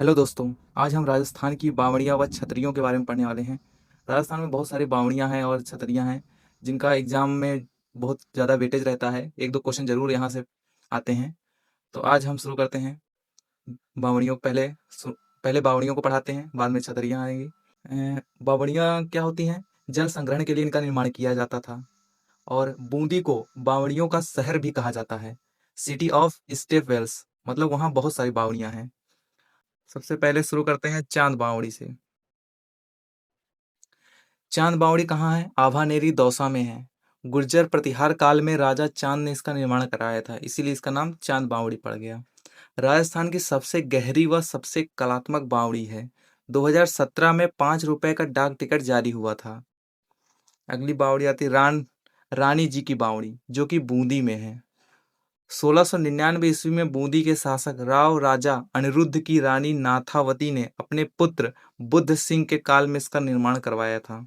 Hello दोस्तों, आज हम राजस्थान की बावड़ियाँ व छतरियों के बारे में पढ़ने वाले हैं। राजस्थान में बहुत सारी बावड़ियाँ हैं और छतरियाँ हैं, जिनका एग्ज़ाम में बहुत ज़्यादा वेटेज रहता है। 1-2 क्वेश्चन ज़रूर यहाँ से आते हैं। तो आज हम शुरू करते हैं। बावड़ियों पहले बावड़ियों को पढ़ाते हैं, बाद में छतरियाँ आएँगी। बावड़ियाँ क्या होती हैं? जल संग्रहण के लिए इनका निर्माण किया जाता था और बूंदी को बावड़ियों का शहर भी कहा जाता है। सिटी ऑफ स्टेप वेल्स, मतलब वहाँ बहुत सारी बावड़ियाँ हैं। सबसे पहले शुरू करते हैं चांद बावड़ी से। चांद बावड़ी कहाँ है? आभानेरी दौसा में है। गुर्जर प्रतिहार काल में राजा चांद ने इसका निर्माण कराया था, इसीलिए इसका नाम चांद बावड़ी पड़ गया। राजस्थान की सबसे गहरी व सबसे कलात्मक बावड़ी है। 2017 में 5 रुपए का डाक टिकट जारी हुआ था। अगली बावड़ी आती है रानी जी की बावड़ी, जो कि बूंदी में है। 1699 ईस्वी में बूंदी के शासक राव राजा अनिरुद्ध की रानी नाथावती ने अपने पुत्र बुद्ध सिंह के काल में इसका निर्माण करवाया था।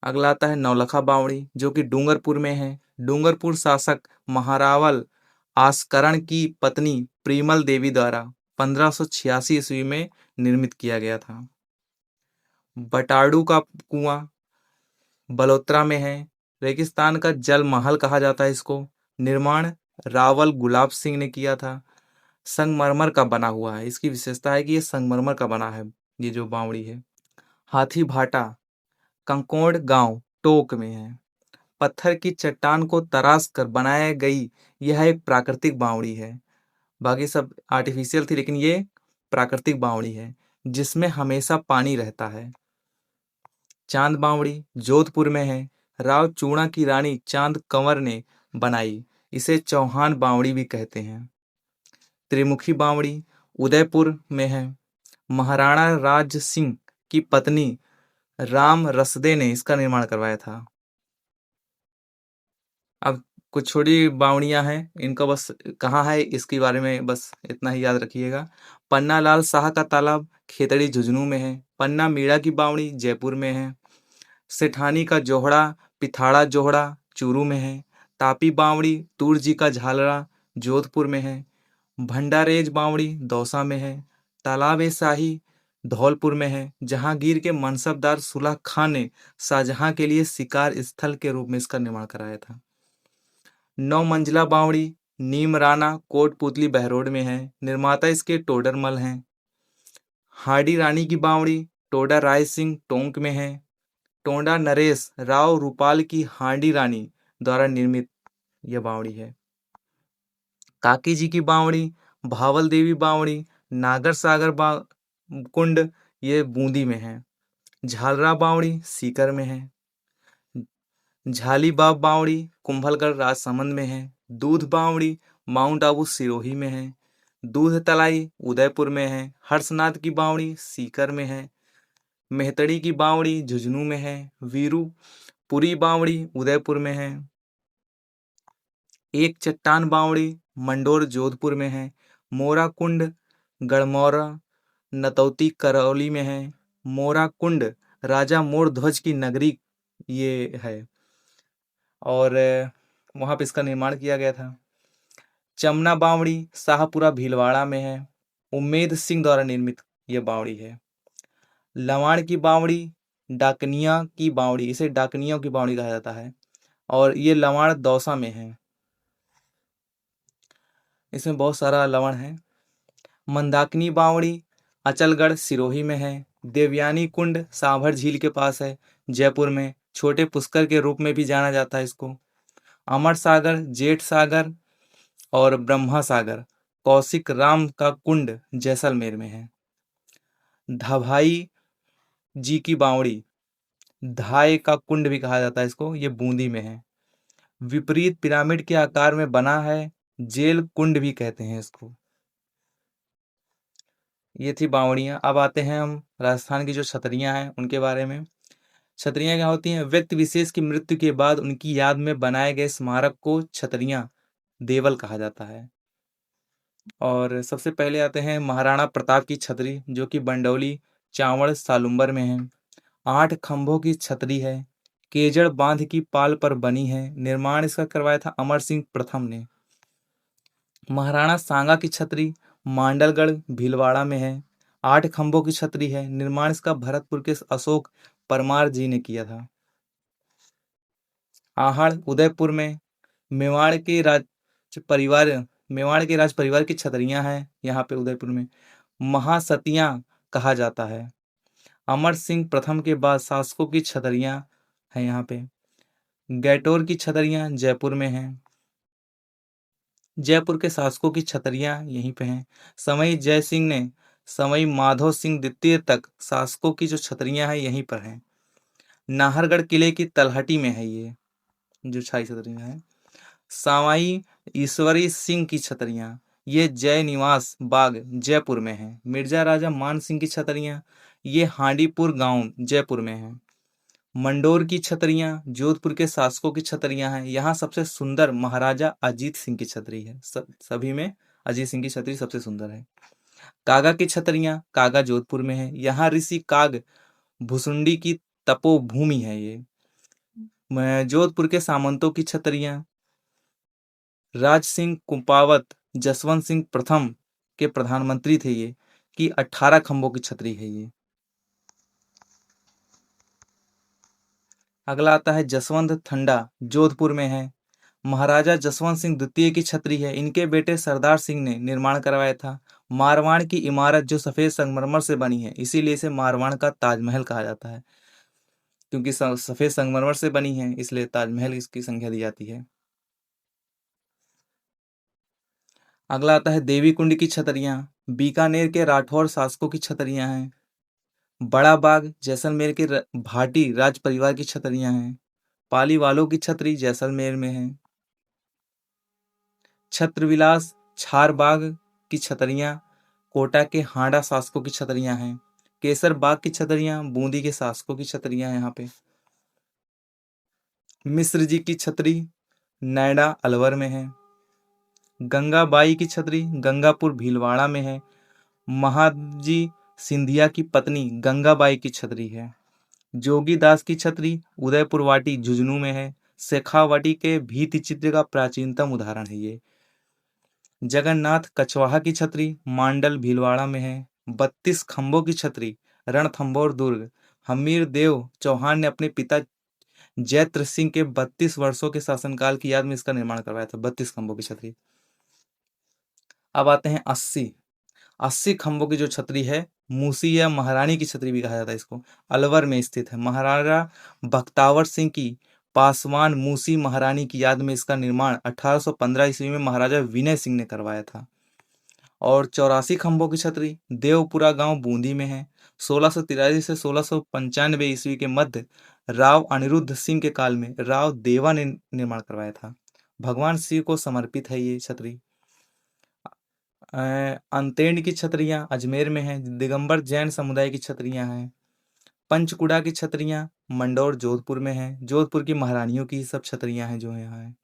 अगला आता है नौलखा बावड़ी, जो कि डूंगरपुर में है। डूंगरपुर शासक महारावल आस्करण की पत्नी प्रीमल देवी द्वारा 1586 ईस्वी में निर्मित किया गया था। बटाड़ू का कुआं बलोत्रा में है। रेगिस्तान का जल महल कहा जाता है इसको। निर्माण रावल गुलाब सिंह ने किया था। संगमरमर का बना हुआ है। इसकी विशेषता है कि ये संगमरमर का बना है, ये जो बावड़ी है। हाथी भाटा कंकोड़ गांव टोक में है। पत्थर की चट्टान को तराश कर बनाया गई यह एक प्राकृतिक बावड़ी है। बाकी सब आर्टिफिशियल थी, लेकिन ये प्राकृतिक बावड़ी है जिसमें हमेशा पानी रहता है। चांद बावड़ी जोधपुर में है। राव चूड़ा की रानी चांद कंवर ने बनाई। इसे चौहान बावड़ी भी कहते हैं। त्रिमुखी बावड़ी उदयपुर में है। महाराणा राज सिंह की पत्नी राम रसदे ने इसका निर्माण करवाया था। अब कुछ छोटी बावड़ियां हैं, इनका बस कहाँ है इसके बारे में बस इतना ही याद रखिएगा। पन्ना लाल शाह का तालाब खेतड़ी झुंझुनू में है। पन्ना मीणा की बावड़ी जयपुर में है। सेठानी का जोहड़ा पिथाड़ा जोहड़ा चूरू में है। तापी बावड़ी तुरजी का झालरा जोधपुर में है। भंडारेज बावड़ी दौसा में है। तालाब ए शाही धौलपुर में है। जहांगीर के मनसबदार सुलह खान ने शाहजहां के लिए शिकार स्थल के रूप में इसका निर्माण कराया था। 9 मंजिला बावड़ी नीम राना कोटपुतली बहरोड में है। निर्माता इसके टोडरमल हैं। हाडी रानी की बावड़ी टोडा राय सिंह टोंक में है। टोंडा नरेश राव रूपाल की हांडी रानी द्वारा निर्मित यह बावड़ी है। काकी जी की बावड़ी भावल देवी बावड़ी नागर सागर कुंड ये बूंदी में है। झालरा बावड़ी सीकर में है। झाली बाब बावड़ी कुंभलगढ़ राजसमंद में है। दूध बावड़ी माउंट आबू सिरोही में है। दूध तलाई उदयपुर में है। हर्षनाथ की बावड़ी सीकर में है। मेहतड़ी की बावड़ी झुंझुनू में है। वीरू पुरी बावड़ी उदयपुर में है। एक चट्टान बावड़ी मंडोर जोधपुर में है। मोरा कुंड गढ़मौरा नतौती करौली में है। मोरा कुंड राजा मोर ध्वज की नगरी ये है और वहां पे इसका निर्माण किया गया था। चमना बावड़ी शाहपुरा भीलवाड़ा में है। उम्मेद सिंह द्वारा निर्मित यह बावड़ी है। लवाण की बावड़ी डाकनिया की बावड़ी, इसे डाकनियों की बावड़ी कहा जाता है और ये लवाण दौसा में है। इसमें बहुत सारा लवण है। मंदाकिनी बावड़ी अचलगढ़ सिरोही में है। देवयानी कुंड सांभर झील के पास है जयपुर में। छोटे पुष्कर के रूप में भी जाना जाता है इसको। अमर सागर जेठ सागर और ब्रह्मा सागर कौशिक राम का कुंड जैसलमेर में है। धभाई जी की बावड़ी धाय का कुंड भी कहा जाता है इसको, ये बूंदी में है। विपरीत पिरामिड के आकार में बना है, जेल कुंड भी कहते हैं इसको। ये थी बावड़ियाँ। अब आते हैं हम राजस्थान की जो छतरियाँ हैं उनके बारे में। छतरियाँ क्या होती हैं? व्यक्ति विशेष की मृत्यु के बाद उनकी याद में बनाए गए स्मारक को छतरियाँ देवल कहा जाता है। और सबसे पहले आते हैं महाराणा प्रताप की छतरी, जो कि बंडौली चावड़ सालुम्बर में है। 8 खंभों की छतरी है। केजड़ बांध की पाल पर बनी है। निर्माण इसका करवाया था अमर सिंह प्रथम ने। महाराणा सांगा की छतरी मांडलगढ़ भीलवाड़ा में है। 8 खंभों की छतरी है। निर्माण इसका भरतपुर के अशोक परमार जी ने किया था। आहड़ उदयपुर में। मेवाड़ के राज परिवार मेवाड़ के राज परिवार की छतरियां हैं यहाँ पे उदयपुर में। महासतियां कहा जाता है। अमर सिंह प्रथम के बाद शासकों की छतरियां हैं यहाँ पे। गैटोर की छतरियां जयपुर में हैं। जयपुर के शासकों की छतरियां यहीं पे हैं। समई जय सिंह ने समई माधव सिंह द्वितीय तक शासकों की जो छतरियां हैं यहीं पर हैं। नाहरगढ़ किले की तलहटी में है ये जो छाई छतरियां हैं। सावाई ईश्वरी सिंह की छतरियां ये जय निवास बाग जयपुर में है। मिर्जा राजा मान सिंह की छतरियां ये हांडीपुर गांव जयपुर में है। मंडोर की छतरियां जोधपुर के शासकों की छतरियां हैं। यहाँ सबसे सुंदर महाराजा अजीत सिंह की छतरी है। सभी में अजीत सिंह की छतरी सबसे सुंदर है। कागा की छतरियां कागा जोधपुर में है। यहाँ ऋषि काग भुसुंडी की तपोभूमि है ये। जोधपुर के सामंतों की छतरियां राज सिंह कुपावत जसवंत सिंह प्रथम के प्रधानमंत्री थे ये कि 18 खंभों की छतरी है ये। अगला आता है जसवंत ठंडा जोधपुर में है। महाराजा जसवंत सिंह द्वितीय की छतरी है। इनके बेटे सरदार सिंह ने निर्माण करवाया था। मारवाड़ की इमारत जो सफेद संगमरमर से बनी है इसीलिए इसे मारवाड़ का ताजमहल कहा जाता है, क्योंकि सफेद संगमरमर से बनी है इसलिए ताजमहल इसकी संज्ञा दी जाती है। अगला आता है देवी कुंड की छतरियां बीकानेर के राठौर शासकों की छतरियां हैं। बड़ा बाग जैसलमेर के भाटी राज परिवार की छतरियां हैं। पाली वालों की छतरी जैसलमेर में है। छत्रविलास छार बाग की छतरियां कोटा के हांडा शासकों की छतरियां हैं। केसर बाग की छतरियां बूंदी के शासकों की छतरियां यहाँ पे। मिश्र जी की छतरी नैडा अलवर में है। गंगाबाई की छतरी गंगापुर भीलवाड़ा में है। महाजी सिंधिया की पत्नी गंगाबाई की छतरी है। जोगी दास की छतरी उदयपुर वाटी झुंझुनू में है। शेखावाटी के भीति चित्र का प्राचीनतम उदाहरण है ये। जगन्नाथ कछवाहा की छतरी मांडल भीलवाड़ा में है। 32 खंभों की छतरी रणथंभौर दुर्ग हमीर देव चौहान ने अपने पिता जैत्र सिंह के 32 वर्षों के शासनकाल की याद में इसका निर्माण करवाया था। 32 खंभों की छतरी। अब आते हैं 80 खंभों की जो छतरी है मूसी या महारानी की छतरी भी कहा जाता है इसको। अलवर में स्थित है। महाराजा बख्तावर सिंह की पासवान मूसी महारानी की याद में इसका निर्माण 1815 ईस्वी में महाराजा विनय सिंह ने करवाया था। और 84 खंभों की छतरी देवपुरा गांव बूंदी में है। 1683 से 1695 ईस्वी के मध्य राव अनिरुद्ध सिंह के काल में राव देवा ने निर्माण करवाया था। भगवान शिव को समर्पित है ये छतरी। अंतेण की छतरियां अजमेर में है। दिगंबर जैन समुदाय की छतरियां हैं। पंचकुड़ा की छतरियां मंडौर जोधपुर में है। जोधपुर की महारानियों की सब छतरियां हैं जो यहाँ है।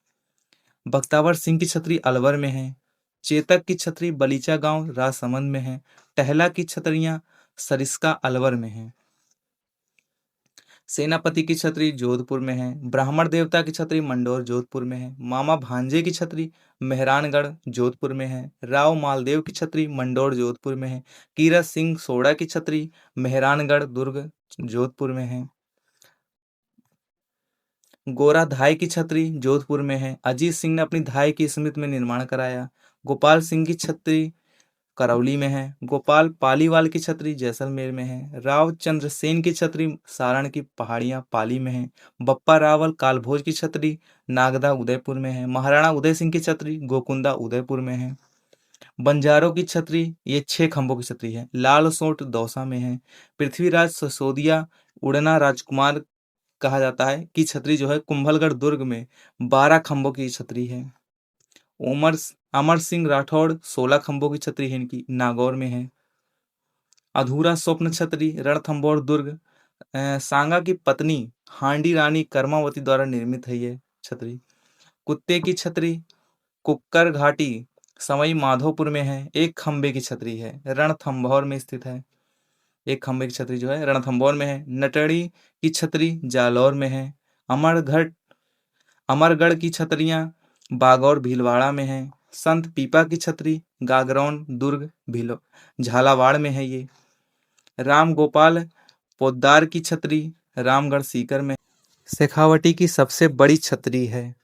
बख्तावर सिंह की छतरी अलवर में है। चेतक की छतरी बलीचा गांव राजसमंद में है। टहला की छतरियां सरिस्का अलवर में है। सेनापति की छतरी जोधपुर में है। ब्राह्मण देवता की छतरी मंडौर जोधपुर में है। मामा भांजे की छतरी मेहरानगढ़ जोधपुर में है। राव मालदेव की छतरी मंडौर जोधपुर में है। कीरत सिंह सोड़ा की छतरी मेहरानगढ़ दुर्ग जोधपुर में है। गोरा धाय की छतरी जोधपुर में है। अजीत सिंह ने अपनी धाय की स्मृति में निर्माण कराया। गोपाल सिंह की छतरी करौली में है। गोपाल पालीवाल की छतरी जैसलमेर में है। राव चंद्रसेन की छतरी सारण की पहाड़ियां पाली में है। बप्पा रावल कालभोज की छतरी नागदा उदयपुर में है। महाराणा उदय सिंह की छतरी गोकुंदा उदयपुर में है। बंजारों की छतरी ये 6 खंभों की छतरी है लाल सोट दौसा में है। पृथ्वीराज ससोदिया उड़ना राजकुमार कहा जाता है कि छतरी जो है कुंभलगढ़ दुर्ग में 12 खंभों की छतरी है। उमर अमर सिंह राठौड़ 16 खंभों की छतरी है इनकी नागौर में है। अधूरा स्वप्न छतरी रणथंभौर दुर्ग सांगा की पत्नी हांडी रानी कर्मावती द्वारा निर्मित है ये छतरी। कुत्ते की छतरी कुक्कर घाटी सवाई माधोपुर में है। 1 खंभे की छतरी है रणथंभौर में स्थित है। 1 खंभे की छतरी जो है रणथंभौर में है। नटड़ी की छतरी जालौर में है। अमरगढ़ की छतरियां बागौर भीलवाड़ा में है। संत पीपा की छतरी गागरौन दुर्ग भीलो झालावाड़ में है ये। राम गोपाल पोद्दार की छतरी रामगढ़ सीकर में। शेखावटी की सबसे बड़ी छतरी है।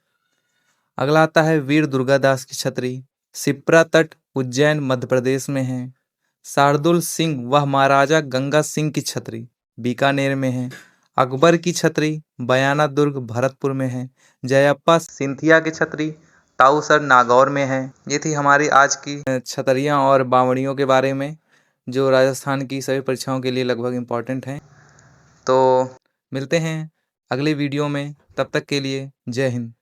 अगला आता है वीर दुर्गादास की छतरी, सिप्रा तट उज्जैन मध्य प्रदेश में है। शार्दुल सिंह वह महाराजा गंगा सिंह की छतरी बीकानेर में है। अकबर की छतरी बयाना दुर्ग भरतपुर में है। जयप्पा सिंथिया की छतरी ताऊसर नागौर में है। ये थी हमारी आज की छतरियाँ और बावड़ियों के बारे में, जो राजस्थान की सभी परीक्षाओं के लिए लगभग इम्पोर्टेंट हैं। तो मिलते हैं अगले वीडियो में, तब तक के लिए जय हिंद।